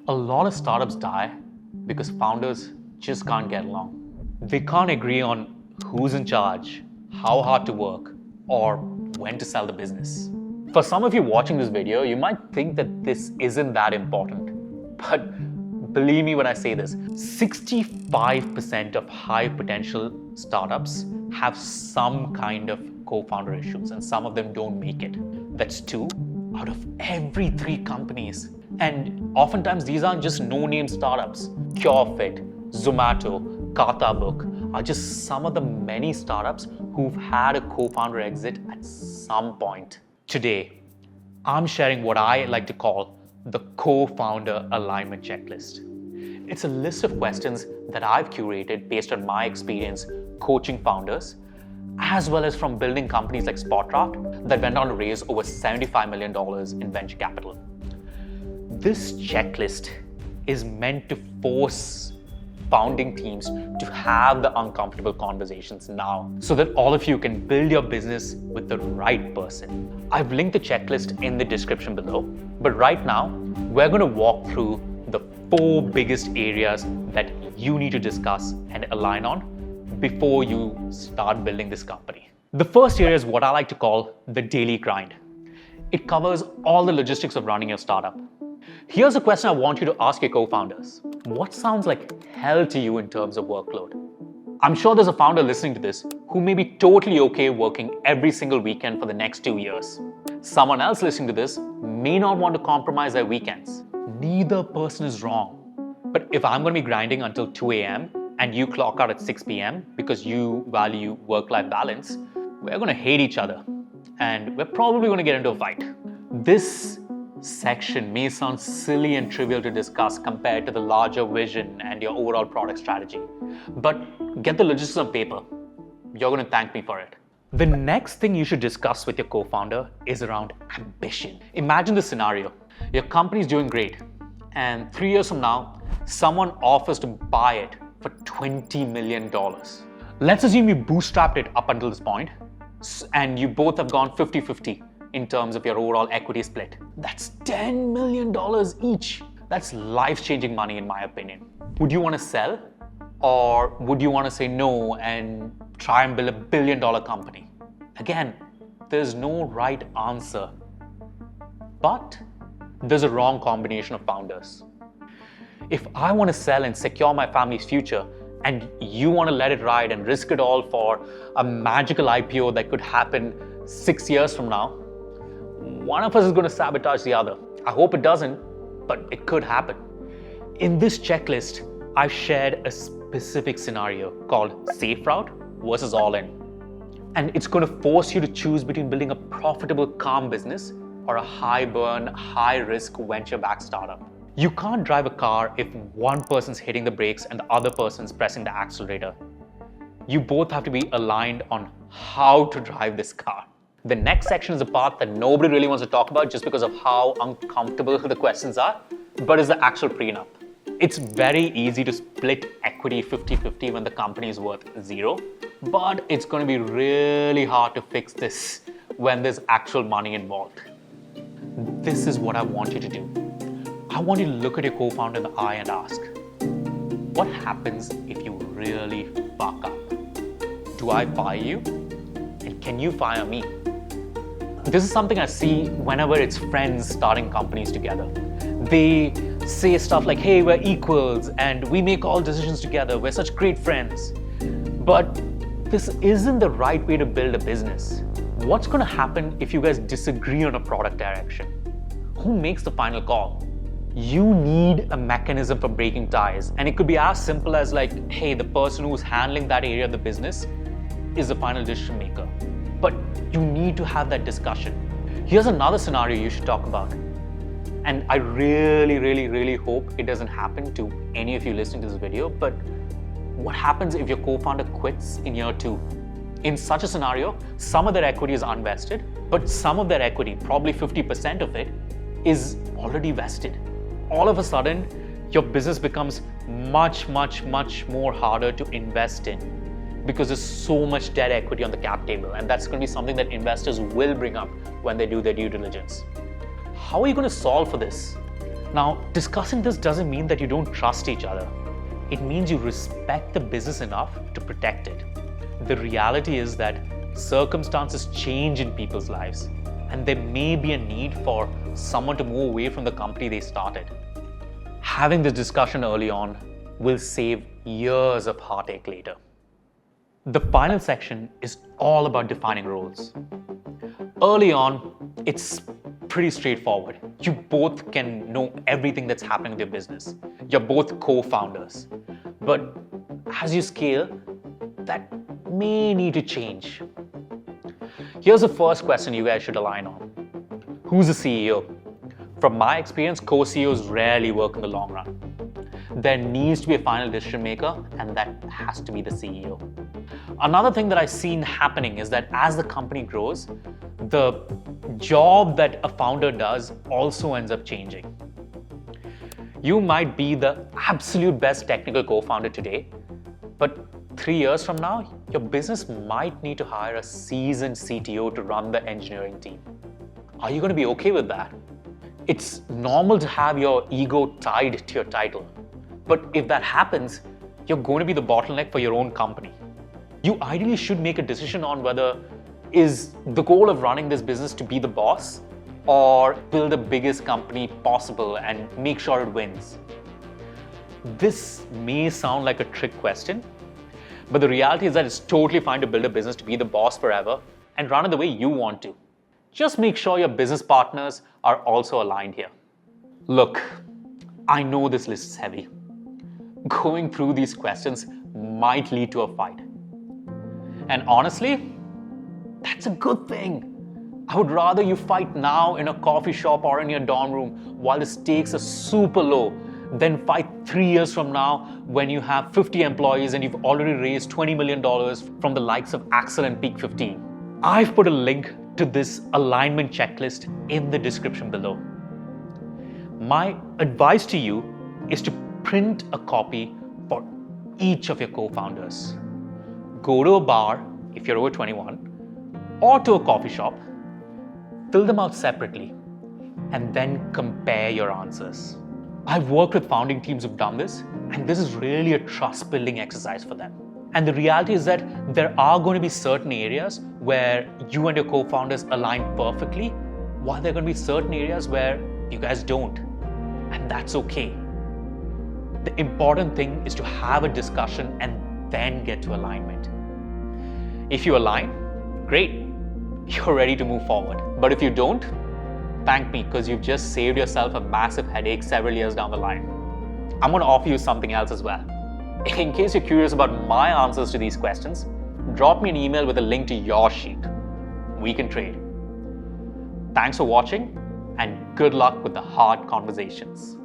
A lot of startups die because founders just can't get along. They can't agree on who's in charge, how hard to work, or when to sell the business. For some of you watching this video, you might think that this isn't that important. But believe me when I say this, 65% of high potential startups have some kind of co-founder issues, and some of them don't make it. That's 2 out of every 3 companies. And oftentimes these aren't just no-name startups. Curefit, Zomato, Khatabook are just some of the many startups who've had a co-founder exit at some point. Today, I'm sharing what I like to call the co-founder alignment checklist. It's a list of questions that I've curated based on my experience coaching founders, as well as from building companies like SpotDraft that went on to raise over $75 million in venture capital. This checklist is meant to force founding teams to have the uncomfortable conversations now so that all of you can build your business with the right person. I've linked the checklist in the description below, but right now we're going to walk through the 4 biggest areas that you need to discuss and align on before you start building this company. The first area is what I like to call the daily grind. It covers all the logistics of running your startup. Here's a question I want you to ask your co-founders. What sounds like hell to you in terms of workload? I'm sure there's a founder listening to this who may be totally okay working every single weekend for the next 2 years. Someone else listening to this may not want to compromise their weekends. Neither person is wrong. But if I'm going to be grinding until 2 a.m. and you clock out at 6 p.m. because you value work-life balance, we're going to hate each other. And we're probably going to get into a fight. This section may sound silly and trivial to discuss compared to the larger vision and your overall product strategy. But get the logistics on paper. You're going to thank me for it. The next thing you should discuss with your co-founder is around ambition. Imagine this scenario. Your company is doing great, and 3 years from now, someone offers to buy it for $20 million. Let's assume you bootstrapped it up until this point, and you both have gone 50-50 in terms of your overall equity split. That's $10 million each. That's life-changing money in my opinion. Would you want to sell? Or would you want to say no and try and build a billion-dollar company? Again, there's no right answer. But there's a wrong combination of founders. If I want to sell and secure my family's future, and you want to let it ride and risk it all for a magical IPO that could happen 6 years from now, one of us is going to sabotage the other. I hope it doesn't, but it could happen. In this checklist, I've shared a specific scenario called safe route versus all in. And it's going to force you to choose between building a profitable, calm business or a high burn, high risk venture-backed startup. You can't drive a car if one person's hitting the brakes and the other person's pressing the accelerator. You both have to be aligned on how to drive this car. The next section is the part that nobody really wants to talk about just because of how uncomfortable the questions are, but is the actual prenup. It's very easy to split equity 50-50 when the company is worth 0, but it's going to be really hard to fix this when there's actual money involved. This is what I want you to do. I want you to look at your co-founder in the eye and ask, what happens if you really fuck up? Do I fire you? And can you fire me? This is something I see whenever it's friends starting companies together. They say stuff like, hey, we're equals and we make all decisions together. We're such great friends. But this isn't the right way to build a business. What's going to happen if you guys disagree on a product direction? Who makes the final call? You need a mechanism for breaking ties. And it could be as simple as like, hey, the person who's handling that area of the business is the final decision maker. But you need to have that discussion. Here's another scenario you should talk about. And I really hope it doesn't happen to any of you listening to this video, but what happens if your co-founder quits in year 2? In such a scenario, some of their equity is unvested, but some of their equity, probably 50% of it, is already vested. All of a sudden, your business becomes much more harder to invest in because there's so much debt equity on the cap table, and that's going to be something that investors will bring up when they do their due diligence. How are you going to solve for this? Now, discussing this doesn't mean that you don't trust each other. It means you respect the business enough to protect it. The reality is that circumstances change in people's lives, and there may be a need for someone to move away from the company they started. Having this discussion early on will save years of heartache later. The final section is all about defining roles. Early on, it's pretty straightforward. You both can know everything that's happening with your business. You're both co-founders. But as you scale, that may need to change. Here's the first question you guys should align on. Who's the CEO? From my experience, co-CEOs rarely work in the long run. There needs to be a final decision maker, and that has to be the CEO. Another thing that I've seen happening is that as the company grows, the job that a founder does also ends up changing. You might be the absolute best technical co-founder today, but 3 years from now, your business might need to hire a seasoned CTO to run the engineering team. Are you going to be okay with that? It's normal to have your ego tied to your title, but if that happens, you're going to be the bottleneck for your own company. You ideally should make a decision on whether is the goal of running this business to be the boss or build the biggest company possible and make sure it wins. This may sound like a trick question, but the reality is that it's totally fine to build a business to be the boss forever and run it the way you want to. Just make sure your business partners are also aligned here. Look, I know this list is heavy. Going through these questions might lead to a fight. And honestly, that's a good thing. I would rather you fight now in a coffee shop or in your dorm room while the stakes are super low than fight 3 years from now when you have 50 employees and you've already raised $20 million from the likes of Axel and Peak 15. I've put a link to this alignment checklist in the description below. My advice to you is to print a copy for each of your co-founders. Go to a bar if you're over 21 or to a coffee shop, fill them out separately, and then compare your answers. I've worked with founding teams who've done this, and this is really a trust-building exercise for them. And the reality is that there are going to be certain areas where you and your co-founders align perfectly, while there are going to be certain areas where you guys don't. And that's okay. The important thing is to have a discussion and then get to alignment. If you align, great, you're ready to move forward. But if you don't, thank me, because you've just saved yourself a massive headache several years down the line. I'm going to offer you something else as well. In case you're curious about my answers to these questions, drop me an email with a link to your sheet. We can trade. Thanks for watching, and good luck with the hard conversations.